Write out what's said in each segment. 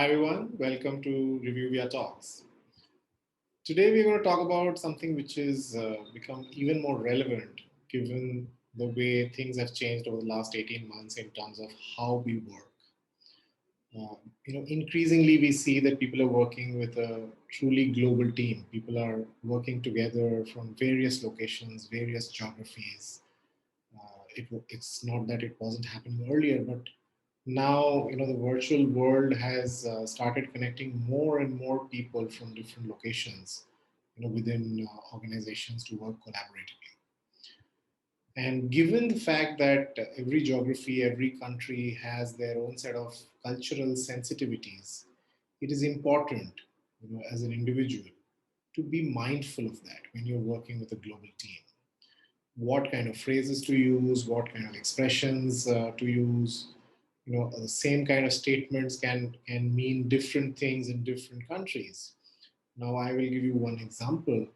everyone, welcome to Reviewia Talks. Today we're going to talk about something which has become even more relevant given the way things have changed over the last 18 months in terms of how we work. Increasingly we see that people are working with a truly global team. People are working together from various locations, various geographies. It's not that it wasn't happening earlier, but now the virtual world has started connecting more and more people from different locations within organizations to work collaboratively. And given the fact that every geography, every country has their own set of cultural sensitivities, it is important, as an individual, to be mindful of that when you're working with a global team. What kind of phrases to use, what kind of expressions to use. The same kind of statements can mean different things in different countries. Now, I will give you one example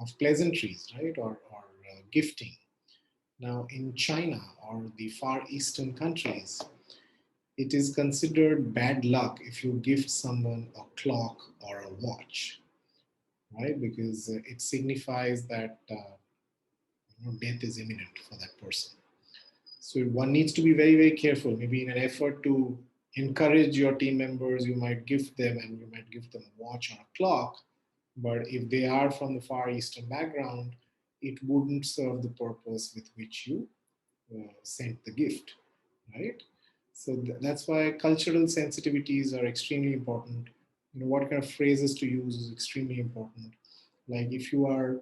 of pleasantries, right, or gifting. Now, in China or the Far Eastern countries, it is considered bad luck if you gift someone a clock or a watch, right? Because it signifies that death is imminent for that person. So one needs to be very, very careful. Maybe in an effort to encourage your team members, you might gift them and you might give them a watch or a clock. But if they are from the Far Eastern background, it wouldn't serve the purpose with which you sent the gift, right? So that's why cultural sensitivities are extremely important. What kind of phrases to use is extremely important. Like if you're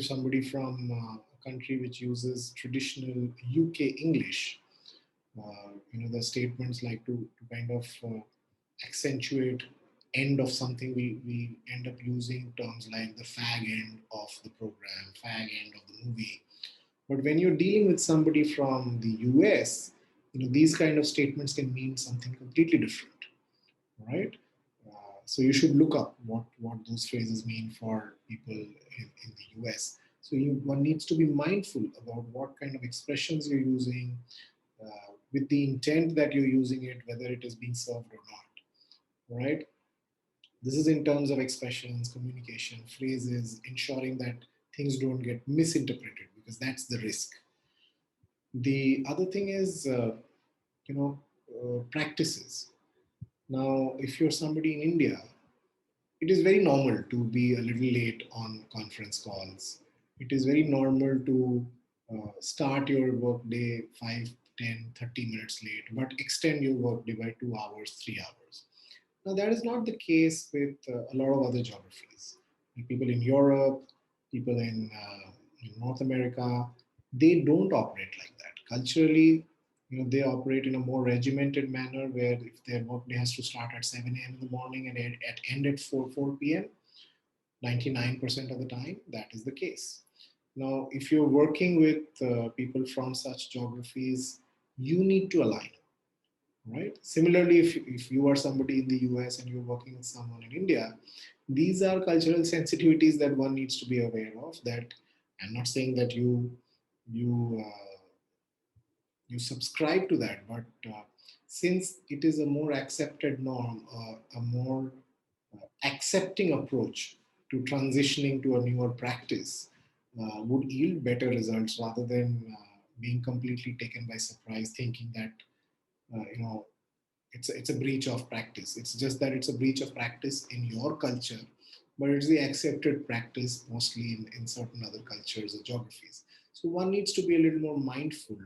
somebody from a country which uses traditional UK English, the statements like to kind of accentuate end of something, we end up using terms like the fag end of the program, fag end of the movie. But when you're dealing with somebody from the US, these kind of statements can mean something completely different, right? So you should look up what those phrases mean for people in the US. So one needs to be mindful about what kind of expressions you're using, with the intent that you're using it, whether it is being served or not, right? This is in terms of expressions, communication, phrases, ensuring that things don't get misinterpreted because that's the risk. The other thing is, practices. Now, if you're somebody in India, it is very normal to be a little late on conference calls. It is very normal to start your workday 5, 10, 30 minutes late, but extend your workday by 2 hours, 3 hours. Now, that is not the case with a lot of other geographies. Like people in Europe, people in North America, they don't operate like that. Culturally, they operate in a more regimented manner where if their workday has to start at 7 a.m. in the morning and end at 4 p.m., 99% of the time, that is the case. Now, if you're working with people from such geographies, you need to align, right? Similarly, if you are somebody in the US and you're working with someone in India, these are cultural sensitivities that one needs to be aware of. That I'm not saying that you you subscribe to that, but since it is a more accepted norm, a more accepting approach to transitioning to a newer practice would yield better results rather than being completely taken by surprise, thinking that uh, you know it's a breach of practice. It's just that it's a breach of practice in your culture, but it's the accepted practice mostly in certain other cultures or geographies. So one needs to be a little more mindful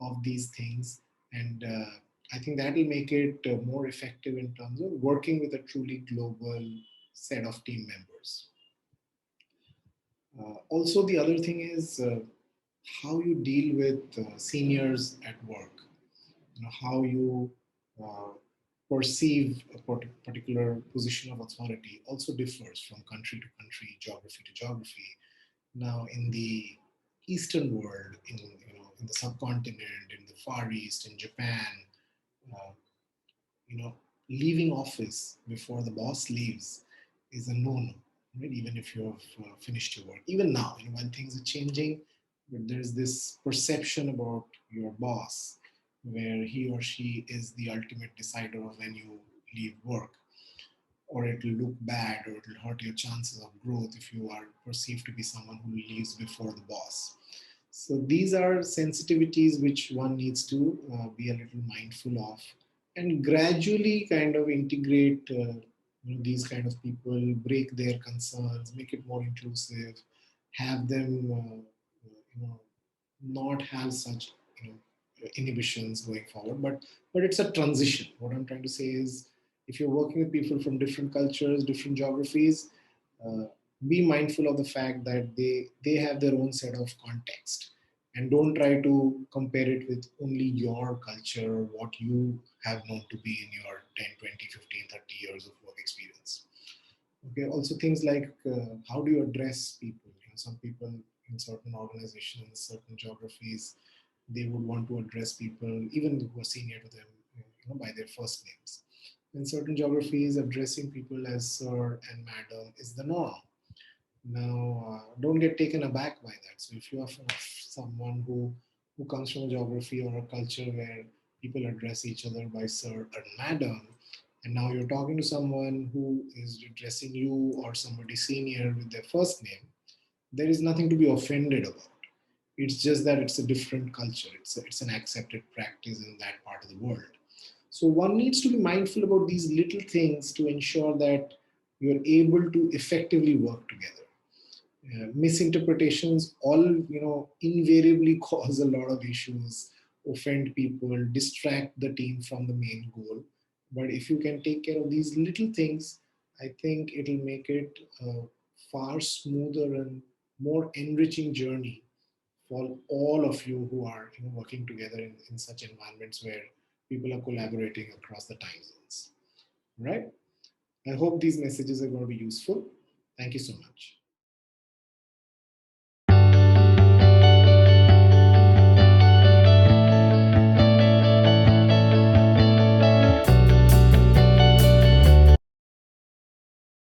of these things, and I think that will make it more effective in terms of working with a truly global set of team members. Also, the other thing is how you deal with seniors at work. How you uh, perceive a particular position of authority also differs from country to country, geography to geography. Now, in the Eastern world, in the subcontinent, in the Far East, in Japan, uh, you know, leaving office before the boss leaves is a no-no, right? Even if you have finished your work. Even now, when things are changing, but there's this perception about your boss. where he or she is the ultimate decider of when you leave work, or it will look bad, or it will hurt your chances of growth if you are perceived to be someone who leaves before the boss. So these are sensitivities which one needs to be a little mindful of, and gradually kind of integrate these kind of people, break their concerns, make it more inclusive, have them not have such inhibitions going forward. But it's a transition. What I'm trying to say is, if you're working with people from different cultures, different geographies, uh, be mindful of the fact that they have their own set of context, and don't try to compare it with only your culture or what you have known to be in your 10, 20, 15, 30 years of work experience. Okay, also things like how do you address people? Some people in certain organizations, certain geographies, they would want to address people, even who are senior to them, by their first names. In certain geographies, addressing people as sir and madam is the norm. Now, don't get taken aback by that. So, if you are someone who comes from a geography or a culture where people address each other by sir and madam, and now you're talking to someone who is addressing you or somebody senior with their first name, there is nothing to be offended about. It's just that it's a different culture. It's an accepted practice in that part of the world. So one needs to be mindful about these little things to ensure that you're able to effectively work together. Misinterpretations all invariably cause a lot of issues, offend people, distract the team from the main goal. But if you can take care of these little things, I think it'll make it a far smoother and more enriching journey for all of you who are working together in such environments where people are collaborating across the time zones. Right? I hope these messages are going to be useful. Thank you so much.